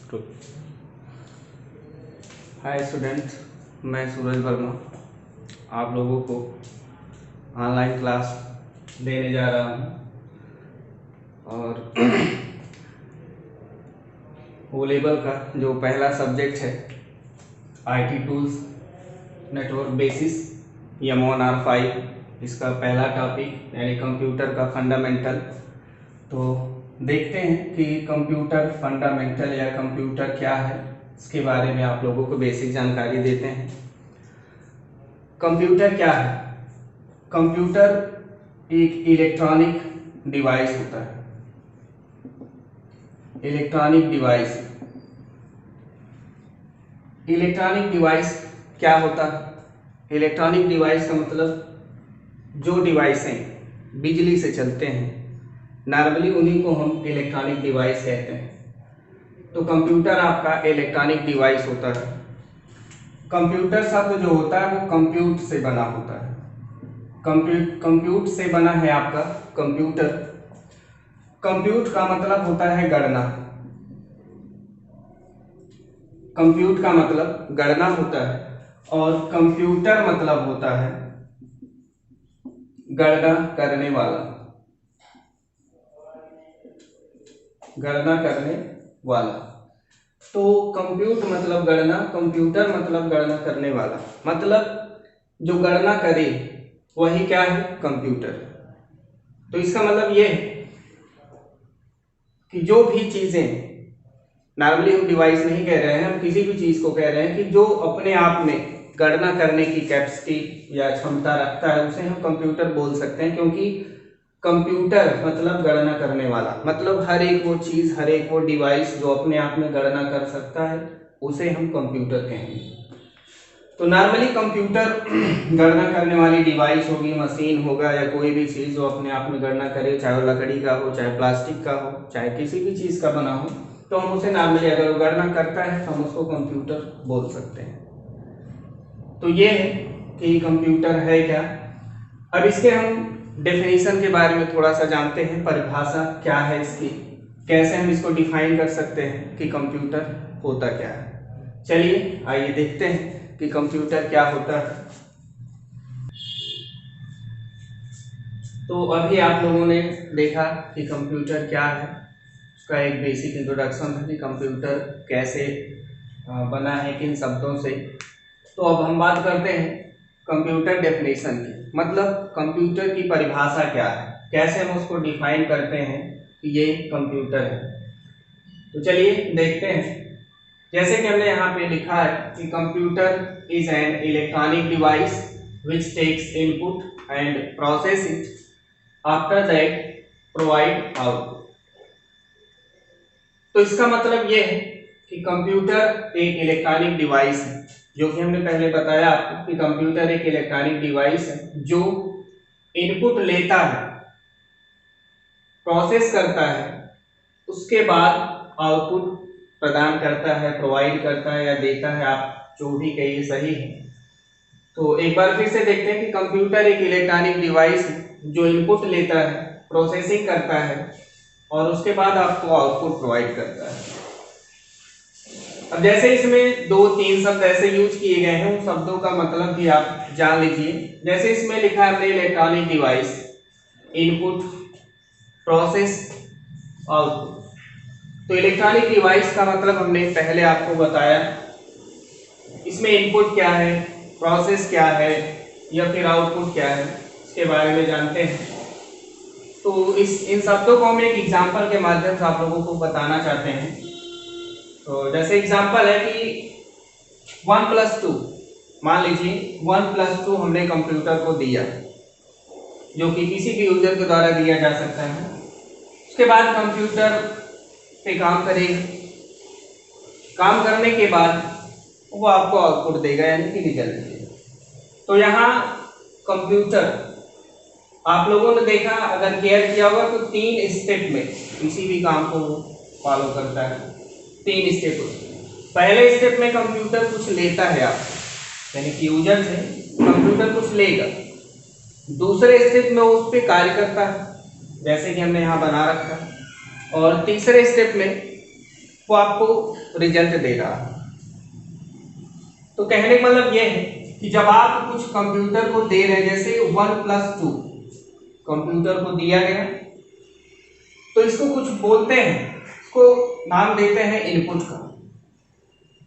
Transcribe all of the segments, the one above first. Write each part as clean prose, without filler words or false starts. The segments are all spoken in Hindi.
शुरू। हाय स्टूडेंट्स, मैं सूरज वर्मा आप लोगों को ऑनलाइन क्लास देने जा रहा हूँ और ओ लेवल का जो पहला सब्जेक्ट है IT tools network basis M1R5, इसका पहला टॉपिक यानी कंप्यूटर का फंडामेंटल। तो देखते हैं कि कंप्यूटर फंडामेंटल या कंप्यूटर क्या है, इसके बारे में आप लोगों को बेसिक जानकारी देते हैं। कंप्यूटर क्या है? कंप्यूटर एक इलेक्ट्रॉनिक डिवाइस होता है। इलेक्ट्रॉनिक डिवाइस, इलेक्ट्रॉनिक डिवाइस क्या होता है? इलेक्ट्रॉनिक डिवाइस का मतलब जो डिवाइसें बिजली से चलते हैं, नॉर्मली उन्हीं को हम इलेक्ट्रॉनिक डिवाइस कहते हैं। तो कंप्यूटर आपका इलेक्ट्रॉनिक डिवाइस होता है। कंप्यूटर शब्द जो होता है वो कंप्यूट से बना होता है। कंप्यूट से बना है आपका कंप्यूटर। कंप्यूट का मतलब होता है गणना। कंप्यूट का मतलब गणना होता है और कंप्यूटर मतलब होता है गणना करने वाला। गणना करने वाला। तो कंप्यूट मतलब गणना, कंप्यूटर मतलब गणना करने वाला, मतलब जो गणना करे वही क्या है? कंप्यूटर। तो इसका मतलब ये है कि जो भी चीजें, नॉर्मली हम डिवाइस नहीं कह रहे हैं, हम किसी भी चीज को कह रहे हैं कि जो अपने आप में गणना करने की कैपेसिटी या क्षमता रखता है, उसे हम कंप्यूटर बोल सकते हैं। क्योंकि कंप्यूटर मतलब गणना करने वाला, मतलब हर एक वो चीज, हर एक वो डिवाइस जो अपने आप में गणना कर सकता है, उसे हम कंप्यूटर कहेंगे। तो नॉर्मली कंप्यूटर गणना करने वाली डिवाइस होगी, मशीन होगा या कोई भी चीज जो अपने आप में गणना करे, चाहे वो लकड़ी का हो, चाहे प्लास्टिक का हो, चाहे किसी भी चीज का बना हो, तो हम उसे नॉर्मली अगर वो गणना करता है तो हम उसको कंप्यूटर बोल सकते हैं। तो ये है कि कंप्यूटर है क्या। अब इसके हम डेफिनेशन के बारे में थोड़ा सा जानते हैं, परिभाषा क्या है इसकी, कैसे हम इसको डिफाइन कर सकते हैं कि कंप्यूटर होता क्या है। चलिए आइए देखते हैं कि कंप्यूटर क्या होता है। तो अभी आप लोगों ने देखा कि कंप्यूटर क्या है, उसका एक बेसिक इंट्रोडक्शन था कि कंप्यूटर कैसे बना है, किन शब्दों से। तो अब हम बात करते हैं कंप्यूटर डेफिनेशन की, मतलब कंप्यूटर की परिभाषा क्या है, कैसे हम उसको डिफाइन करते हैं कि ये कंप्यूटर है। तो चलिए देखते हैं। जैसे कि हमने यहाँ पे लिखा है कि computer is an electronic device which takes input and process it, after that provide output. तो इसका मतलब ये है कि कंप्यूटर एक इलेक्ट्रॉनिक डिवाइस है, जो कि हमने पहले बताया आपको कि कंप्यूटर एक इलेक्ट्रॉनिक डिवाइस है जो इनपुट लेता है, प्रोसेस करता है, उसके बाद आउटपुट प्रदान करता है, प्रोवाइड करता है या देता है, आप जो भी कहिए सही है। तो एक बार फिर से देखते हैं कि कंप्यूटर एक इलेक्ट्रॉनिक डिवाइस है जो इनपुट लेता है, प्रोसेसिंग करता है और उसके बाद आपको आउटपुट प्रोवाइड करता है। अब जैसे इसमें 2-3 शब्द ऐसे यूज किए गए हैं, उन शब्दों का मतलब भी आप जान लीजिए। जैसे इसमें लिखा है हमने electronic device, input, process, output. तो इलेक्ट्रॉनिक डिवाइस का मतलब हमने पहले आपको बताया, इसमें इनपुट क्या है, प्रोसेस क्या है या फिर आउटपुट क्या है, इसके बारे में जानते हैं। तो इन शब्दों को हम एक एग्जांपल के माध्यम से आप लोगों को बताना चाहते हैं। तो जैसे एग्जांपल है कि 1+2, मान लीजिए 1+2 हमने कंप्यूटर को दिया, जो कि किसी भी यूजर के द्वारा दिया जा सकता है। उसके बाद कंप्यूटर पे काम करेगा, काम करने के बाद वो आपको आउटपुट देगा, यानी कि रिजल्ट देगा। तो यहाँ कंप्यूटर, आप लोगों ने देखा, अगर केयर किया होगा तो 3 स्टेप में किसी भी काम को फॉलो करता है। 3 स्टेप। पहले स्टेप में कंप्यूटर कुछ लेता है आप, यानी कि यूजर से कंप्यूटर कुछ लेगा। दूसरे स्टेप में उस पर कार्य करता है, जैसे कि हमने यहाँ बना रखा है। और तीसरे स्टेप में वो आपको रिजल्ट दे रहा है। तो कहने का मतलब ये है कि जब आप कुछ कंप्यूटर को दे रहे हैं, जैसे 1+2 कंप्यूटर को दिया गया, तो इसको कुछ बोलते हैं, इसको नाम देते हैं इनपुट का।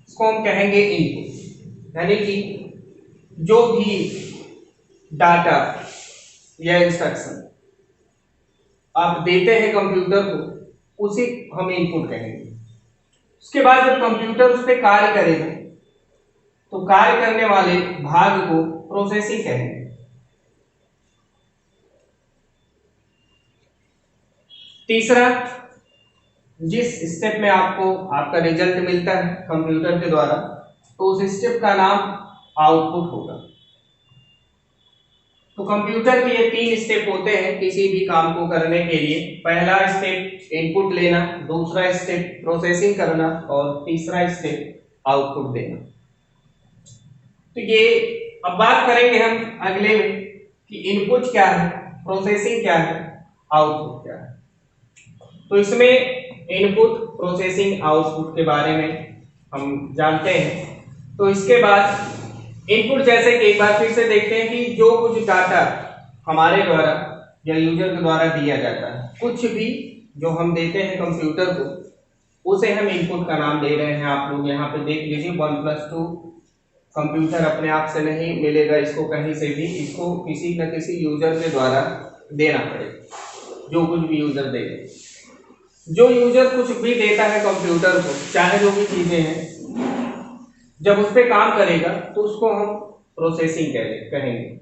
इसको हम कहेंगे इनपुट, यानी कि जो भी डाटा या इंस्ट्रक्शन आप देते हैं कंप्यूटर को, उसी हम इनपुट कहेंगे। उसके बाद जब कंप्यूटर उस पर कार्य करेगा, तो कार्य करने वाले भाग को प्रोसेसिंग कहेंगे। तीसरा, जिस स्टेप में आपको आपका रिजल्ट मिलता है कंप्यूटर के द्वारा, तो उस स्टेप का नाम आउटपुट होगा। तो कंप्यूटर के ये 3 स्टेप होते हैं किसी भी काम को करने के लिए। पहला स्टेप इनपुट लेना, दूसरा स्टेप प्रोसेसिंग करना, और तीसरा स्टेप आउटपुट देना। तो ये अब बात करेंगे हम अगले में कि इनपुट क्या है, प्रोसेसिंग क्या है, आउटपुट क्या है। तो इसमें इनपुट, प्रोसेसिंग, आउटपुट के बारे में हम जानते हैं। तो इसके बाद इनपुट, जैसे कि एक बार फिर से देखते हैं कि जो कुछ डाटा हमारे द्वारा या यूजर के द्वारा दिया जाता है, कुछ भी जो हम देते हैं कंप्यूटर को, उसे हम इनपुट का नाम दे रहे हैं। आप लोग यहाँ पे देख लीजिए, 1+2 कंप्यूटर अपने आप से नहीं मिलेगा, इसको कहीं से भी, इसको किसी न किसी यूजर के द्वारा देना पड़ेगा। जो कुछ भी यूजर दे, जो यूजर कुछ भी देता है कंप्यूटर को, चाहे जो भी चीजें हैं, जब उस पर काम करेगा तो उसको हम प्रोसेसिंग कहेंगे।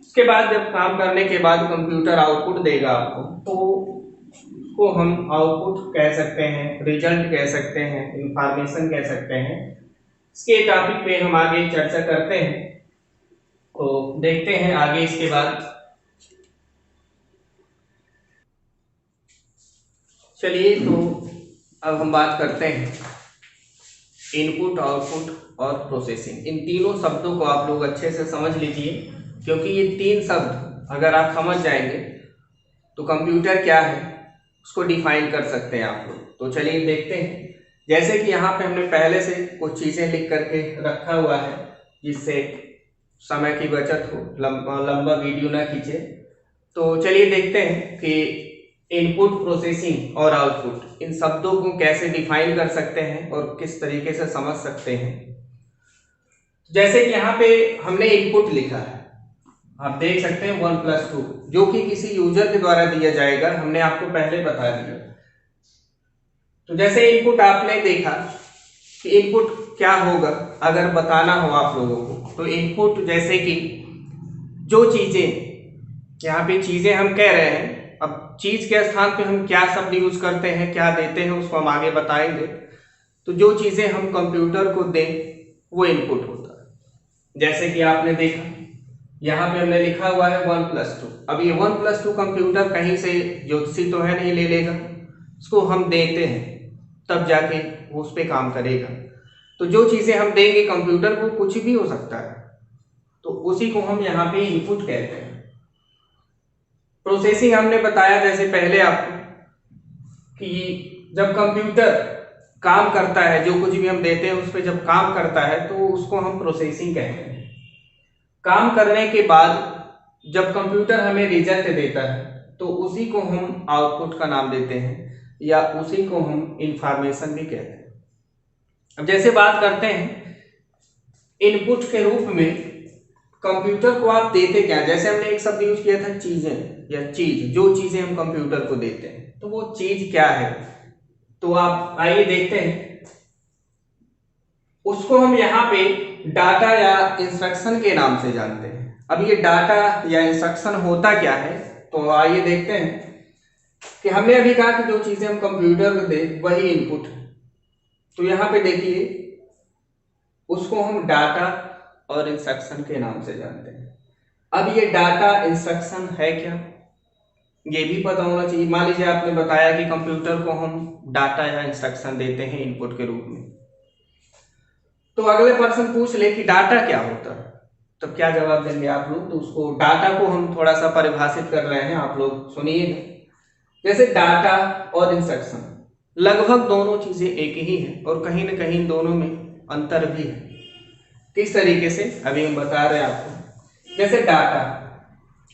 उसके बाद जब काम करने के बाद कंप्यूटर आउटपुट देगा आपको, तो उसको हम आउटपुट कह सकते हैं, रिजल्ट कह सकते हैं, इंफॉर्मेशन कह सकते हैं। इसके टॉपिक पे हम आगे चर्चा करते हैं, तो देखते हैं आगे इसके बाद। चलिए, तो अब हम बात करते हैं इनपुट, आउटपुट और प्रोसेसिंग। इन तीनों शब्दों को आप लोग अच्छे से समझ लीजिए, क्योंकि ये 3 शब्द अगर आप समझ जाएंगे तो कंप्यूटर क्या है उसको डिफाइन कर सकते हैं आप लोग। तो चलिए देखते हैं। जैसे कि यहाँ पे हमने पहले से कुछ चीज़ें लिख करके रखा हुआ है, जिससे समय की बचत हो, लंबा वीडियो ना खींचे। तो चलिए देखते हैं कि इनपुट, प्रोसेसिंग और आउटपुट, इन शब्दों को कैसे डिफाइन कर सकते हैं और किस तरीके से समझ सकते हैं। जैसे कि यहाँ पे हमने इनपुट लिखा है, आप देख सकते हैं 1+2, जो कि किसी यूजर के द्वारा दिया जाएगा, हमने आपको पहले बता दिया। तो जैसे इनपुट आपने देखा कि इनपुट क्या होगा, अगर बताना हो आप लोगों को, तो इनपुट जैसे कि जो चीजें, यहाँ पे चीजें हम कह रहे हैं, अब चीज के स्थान पे हम क्या शब्द यूज करते हैं, क्या देते हैं, उसको हम आगे बताएंगे। तो जो चीजें हम कंप्यूटर को दें वो इनपुट होता है। जैसे कि आपने देखा यहाँ पे हमने लिखा हुआ है 1+2। अब ये 1+2 कंप्यूटर कहीं से ज्योतिषी तो है नहीं, ले लेगा, उसको हम देते हैं तब जाके वो उस पर काम करेगा। तो जो चीजें हम देंगे कंप्यूटर को, कुछ भी हो सकता है, तो उसी को हम यहाँ पे इनपुट कहते हैं। प्रोसेसिंग हमने बताया जैसे पहले आपको कि जब कंप्यूटर काम करता है, जो कुछ भी हम देते हैं उस पर जब काम करता है, तो उसको हम प्रोसेसिंग कहते हैं। काम करने के बाद जब कंप्यूटर हमें रिजल्ट देता है, तो उसी को हम आउटपुट का नाम देते हैं, या उसी को हम इंफॉर्मेशन भी कहते हैं। अब जैसे बात करते हैं इनपुट के रूप में कंप्यूटर को आप देते क्या, जैसे हमने एक शब्द यूज किया था चीजें या चीज, जो चीजें हम कंप्यूटर को देते हैं, तो वो चीज क्या है। तो आप आइए देखते हैं, उसको हम यहाँ पे डाटा या इंस्ट्रक्शन के नाम से जानते हैं। अब ये डाटा या इंस्ट्रक्शन होता क्या है, तो आइए देखते हैं कि हमने अभी कहा कि जो चीजें हम कंप्यूटर को दें वही इनपुट है। तो यहाँ पे देखिए, उसको हम डाटा और इंस्ट्रक्शन के नाम से जानते हैं। अब ये डाटा इंस्ट्रक्शन है क्या, ये भी पता होना चाहिए। मान लीजिए आपने बताया कि कंप्यूटर को हम डाटा या इंस्ट्रक्शन देते हैं इनपुट के रूप में, तो अगले पर्सन पूछ ले कि डाटा क्या होता है, तो क्या जवाब देंगे आप लोग। तो उसको डाटा को हम थोड़ा सा परिभाषित कर रहे हैं, आप लोग सुनिएगा। जैसे डाटा और इंस्ट्रक्शन, लगभग दोनों चीजें एक ही हैं और कहीं ना कहीं दोनों में अंतर भी है। किस तरीके से अभी हम बता रहे हैं आपको। जैसे डाटा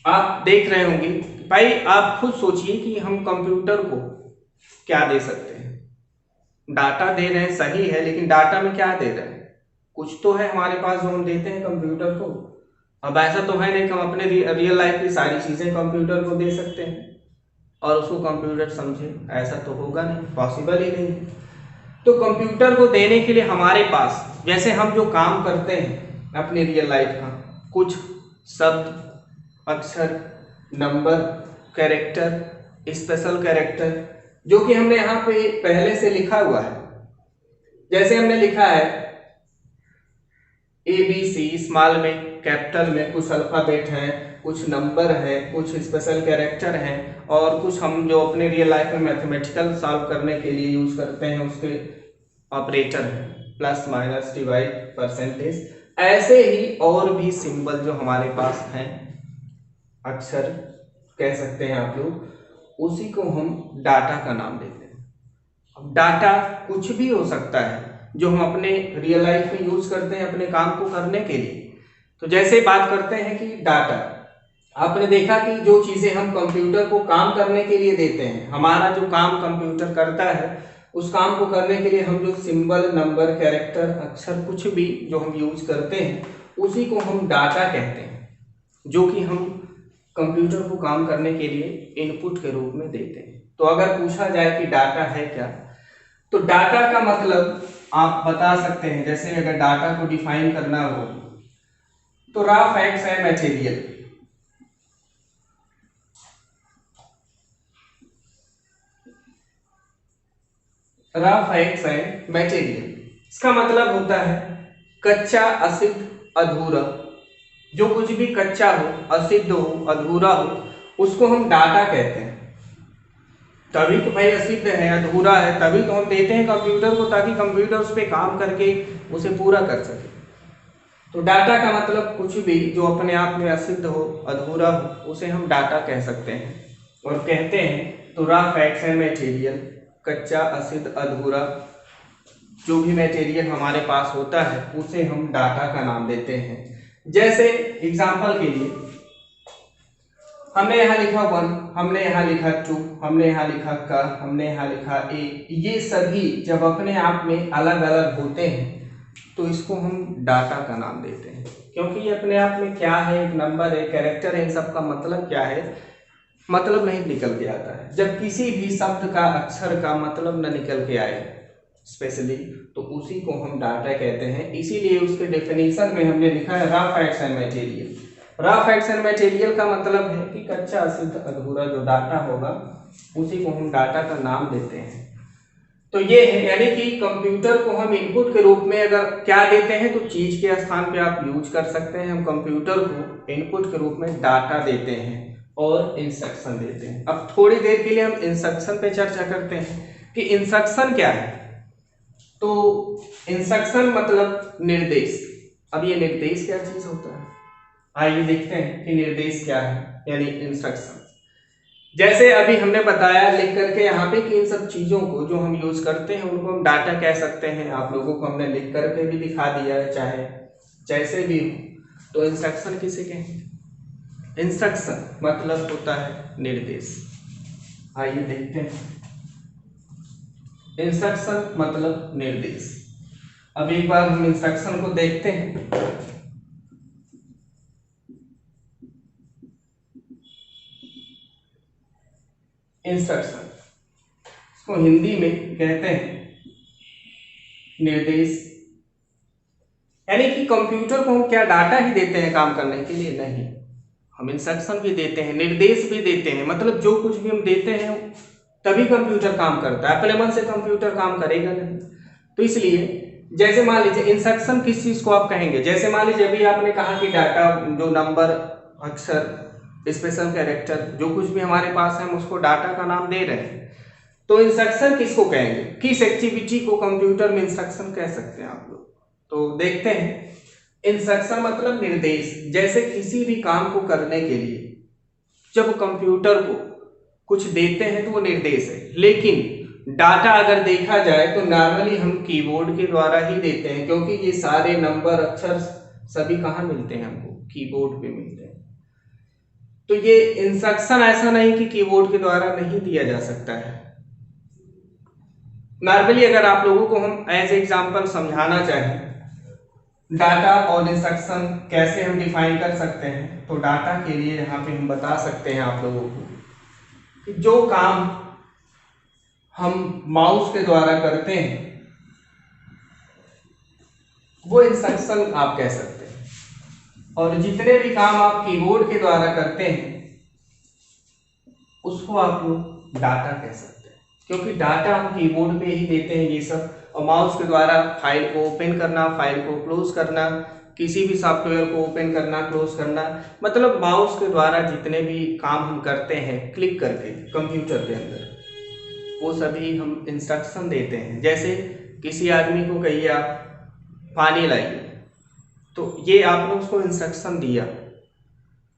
आप देख रहे होंगे, भाई आप खुद सोचिए कि हम कंप्यूटर को क्या दे सकते हैं। डाटा दे रहे हैं सही है, लेकिन डाटा में क्या दे रहे हैं, कुछ तो है हमारे पास जो हम देते हैं कंप्यूटर को। अब ऐसा तो है नहीं कि हम अपने रियल लाइफ की सारी चीजें कंप्यूटर को दे सकते हैं और उसको कंप्यूटर समझे, ऐसा तो होगा नहीं, पॉसिबल ही नहीं। तो कंप्यूटर को देने के लिए हमारे पास, जैसे हम जो काम करते हैं अपनी रियल लाइफ का, कुछ शब्द, अक्षर, नंबर, कैरेक्टर, स्पेशल कैरेक्टर, जो कि हमने यहाँ पे पहले से लिखा हुआ है। जैसे हमने लिखा है ABC स्मॉल में, कैपिटल में, कुछ अल्फाबेट हैं, कुछ नंबर है, कुछ स्पेशल कैरेक्टर हैं, और कुछ हम जो अपने रियल लाइफ में मैथमेटिकल सॉल्व करने के लिए यूज करते हैं उसके ऑपरेटर हैं, प्लस माइनस डिवाइड परसेंटेज। ऐसे ही और भी सिंबल जो हमारे पास हैं, अक्षर कह सकते हैं आप लोग, उसी को हम डाटा का नाम देते हैं। अब डाटा कुछ भी हो सकता है जो हम अपने रियल लाइफ में यूज करते हैं अपने काम को करने के लिए। तो जैसे बात करते हैं कि डाटा, आपने देखा कि जो चीजें हम कंप्यूटर को काम करने के लिए देते हैं, हमारा जो काम कंप्यूटर करता है उस काम को करने के लिए हम जो सिंबल, नंबर, कैरेक्टर, अक्षर, कुछ भी जो हम यूज करते हैं उसी को हम डाटा कहते हैं, जो कि हम कंप्यूटर को काम करने के लिए इनपुट के रूप में देते हैं। तो अगर पूछा जाए कि डाटा है क्या, तो डाटा का मतलब आप बता सकते हैं। जैसे अगर डाटा को डिफाइन करना हो तो रॉ फैक्ट्स है material. Raw facts and material, इसका मतलब होता है कच्चा, असिद्ध, अधूरा। जो कुछ भी कच्चा हो, असिद्ध हो, अधूरा हो, उसको हम डाटा कहते हैं। तभी तो भाई असिद्ध है, अधूरा है, तभी तो हम देते हैं कंप्यूटर को, ताकि कंप्यूटर उस पर काम करके उसे पूरा कर सके। तो डाटा का मतलब कुछ भी जो अपने आप में असिद्ध हो, अधूरा हो, उसे हम डाटा कह सकते हैं। और कहते हैं तो रॉ फैक्ट्स एंड मटेरियल, कच्चा, असिद्ध, अधूरा, जो भी मटेरियल हमारे पास होता है उसे हम डाटा का नाम देते हैं। जैसे एग्जांपल के लिए हमने यहाँ लिखा 1, हमने यहाँ लिखा 2, हमने यहाँ लिखा क, हमने यहाँ लिखा ए, ये सभी जब अपने आप में अलग अलग होते हैं तो इसको हम डाटा का नाम देते हैं। क्योंकि ये अपने आप में क्या है, एक नंबर है, कैरेक्टर है, इन सब का मतलब क्या है, मतलब नहीं निकल के आता है। जब किसी भी शब्द का, अक्षर का मतलब न निकल के आए स्पेशली, तो उसी को हम डाटा कहते हैं। इसीलिए उसके डेफिनेशन में हमने लिखा है raw facts and material. Raw facts and material का मतलब है कि कच्चा, असिद्ध, अधूरा जो डाटा होगा उसी को हम डाटा का नाम देते हैं। तो ये है, यानी कि कंप्यूटर को हम इनपुट के रूप में अगर क्या देते हैं तो चीज के स्थान पे आप यूज कर सकते हैं। हम कंप्यूटर को इनपुट के रूप में डाटा देते हैं और इंस्ट्रक्शन देते हैं। अब थोड़ी देर के लिए हम इंस्ट्रक्शन पे चर्चा करते हैं कि इंस्ट्रक्शन क्या है। तो इंस्ट्रक्शन मतलब निर्देश। अब ये निर्देश क्या चीज होता है, आइए देखते हैं कि निर्देश क्या है, यानी इंस्ट्रक्शन। जैसे अभी हमने बताया लिख करके यहाँ पे कि इन सब चीजों को जो हम यूज करते हैं उनको हम डाटा कह सकते हैं। आप लोगों को हमने लिख करके भी दिखा दिया है, चाहे जैसे भी हो। तो इंस्ट्रक्शन किसे कहेंगे? इंस्ट्रक्शन मतलब होता है निर्देश। आइए देखते हैं, इंस्ट्रक्शन मतलब निर्देश। अब एक बार हम इंस्ट्रक्शन को देखते हैं। इंस्ट्रक्शन, इसको हिंदी में कहते हैं निर्देश। यानी कि कंप्यूटर को हम क्या डाटा ही देते हैं काम करने के लिए? नहीं, हम इंस्ट्रक्शन भी देते हैं, निर्देश भी देते हैं। मतलब जो कुछ भी हम देते हैं तभी कंप्यूटर काम करता है, अपने मन से कंप्यूटर काम करेगा नहीं। तो इसलिए जैसे मान लीजिए इंस्ट्रक्शन किस चीज को आप कहेंगे, जैसे मान लीजिए अभी आपने कहा कि डाटा, जो नंबर, अक्षर, स्पेशल कैरेक्टर, जो कुछ भी हमारे पास है हम उसको डाटा का नाम दे रहे हैं। तो इंस्ट्रक्शन किसको कहेंगे, किस एक्टिविटी को कंप्यूटर में इंस्ट्रक्शन कह सकते हैं आप लोग? तो देखते हैं, इंस्ट्रक्शन मतलब निर्देश। जैसे किसी भी काम को करने के लिए जब कंप्यूटर को कुछ देते हैं तो वो निर्देश है, लेकिन डाटा अगर देखा जाए तो नॉर्मली हम कीबोर्ड के द्वारा ही देते हैं, क्योंकि ये सारे नंबर अक्षर सभी कहाँ मिलते हैं हमको, कीबोर्ड पे मिलते हैं। तो ये इंस्ट्रक्शन ऐसा नहीं कि कीबोर्ड के द्वारा नहीं दिया जा सकता है। नॉर्मली अगर आप लोगों को हम एज एग्जांपल समझाना चाहें डाटा और इंस्ट्रक्शन कैसे हम डिफाइन कर सकते हैं, तो डाटा के लिए यहाँ पे हम बता सकते हैं आप लोगों को कि जो काम हम माउस के द्वारा करते हैं वो इंस्ट्रक्शन आप कह सकते हैं, और जितने भी काम आप कीबोर्ड के द्वारा करते हैं उसको आप लोग डाटा कह सकते हैं, क्योंकि डाटा हम कीबोर्ड पे ही देते हैं ये सब। और माउस के द्वारा फाइल को ओपन करना, फाइल को क्लोज करना, किसी भी सॉफ्टवेयर को ओपन करना, क्लोज करना, मतलब माउस के द्वारा जितने भी काम हम करते हैं क्लिक करके कंप्यूटर के अंदर, वो सभी हम इंस्ट्रक्शन देते हैं। जैसे किसी आदमी को कहिए आप पानी लाइए, तो ये आपने उसको इंस्ट्रक्शन दिया,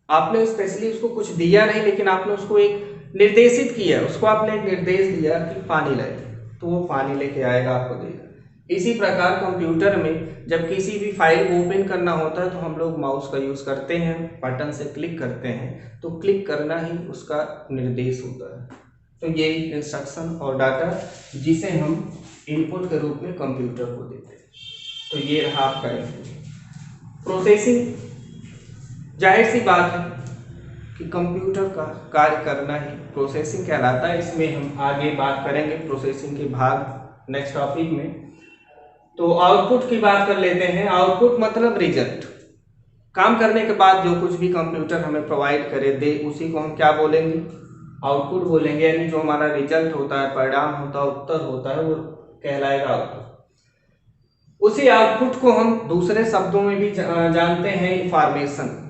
आपने स्पेशली उसको कुछ दिया नहीं, लेकिन आपने उसको एक निर्देशित किया, उसको आपने एक निर्देश दिया कि पानी लाइए, तो वो पानी लेके आएगा, आपको देगा। इसी प्रकार कंप्यूटर में जब किसी भी फाइल को ओपन करना होता है तो हम लोग माउस का यूज करते हैं, बटन से क्लिक करते हैं, तो क्लिक करना ही उसका निर्देश होता है। तो ये इंस्ट्रक्शन और डाटा जिसे हम इनपुट के रूप में कंप्यूटर को देते हैं। तो ये रहा आपका इनपुट। प्रोसेसिंग, जाहिर सी बात है कि कंप्यूटर का कार्य करना ही प्रोसेसिंग कहलाता है। इसमें हम आगे बात करेंगे प्रोसेसिंग के भाग नेक्स्ट टॉपिक में। तो आउटपुट की बात कर लेते हैं। आउटपुट मतलब रिजल्ट, काम करने के बाद जो कुछ भी कंप्यूटर हमें प्रोवाइड करे दे, उसी को हम क्या बोलेंगे, आउटपुट बोलेंगे। यानी जो हमारा रिजल्ट होता है, परिणाम होता है, उत्तर होता है, वो कहलाएगा आउटपुट। उसी आउटपुट को हम दूसरे शब्दों में भी जानते हैं इंफॉर्मेशन।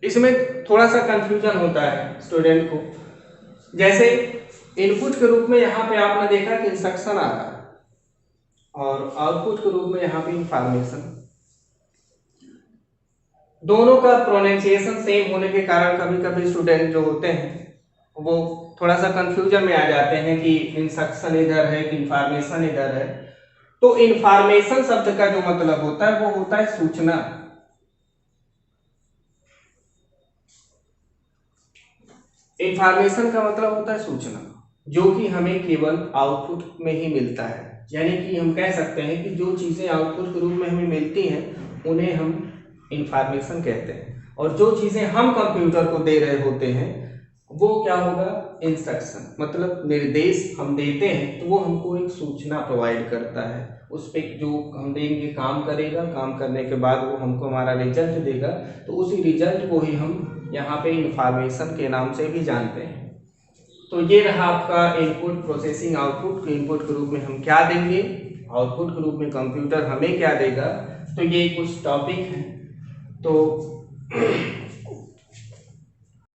इसमें थोड़ा सा कंफ्यूजन होता है स्टूडेंट को। जैसे इनपुट के रूप में यहाँ पे आपने देखा कि इंस्ट्रक्शन आ रहा है, और आउटपुट के रूप में यहाँ पे इंफॉर्मेशन। दोनों का प्रोनाउंसिएशन सेम होने के कारण कभी कभी स्टूडेंट जो होते हैं वो थोड़ा सा कंफ्यूजन में आ जाते हैं कि इंस्ट्रक्शन इधर है कि इंफॉर्मेशन इधर है। तो इंफॉर्मेशन शब्द का जो मतलब होता है वो होता है सूचना। इंफॉर्मेशन का मतलब होता है सूचना, जो कि हमें केवल आउटपुट में ही मिलता है। यानी कि हम कह सकते हैं कि जो चीजें आउटपुट के रूप में हमें मिलती हैं उन्हें हम इंफॉर्मेशन कहते हैं, और जो चीजें हम कंप्यूटर को दे रहे होते हैं वो क्या होगा, इंस्ट्रक्शन। मतलब निर्देश हम देते हैं तो वो हमको एक सूचना प्रोवाइड करता है। उस पर जो हम देंगे काम करेगा, काम करने के बाद वो हमको हमारा रिजल्ट देगा, तो उसी रिजल्ट को ही हम यहाँ पे इंफॉर्मेशन के नाम से भी जानते हैं। तो ये रहा आपका इनपुट, प्रोसेसिंग, आउटपुट। इनपुट के रूप में हम क्या देंगे, आउटपुट के रूप में कंप्यूटर हमें क्या देगा। तो ये कुछ टॉपिक हैं। तो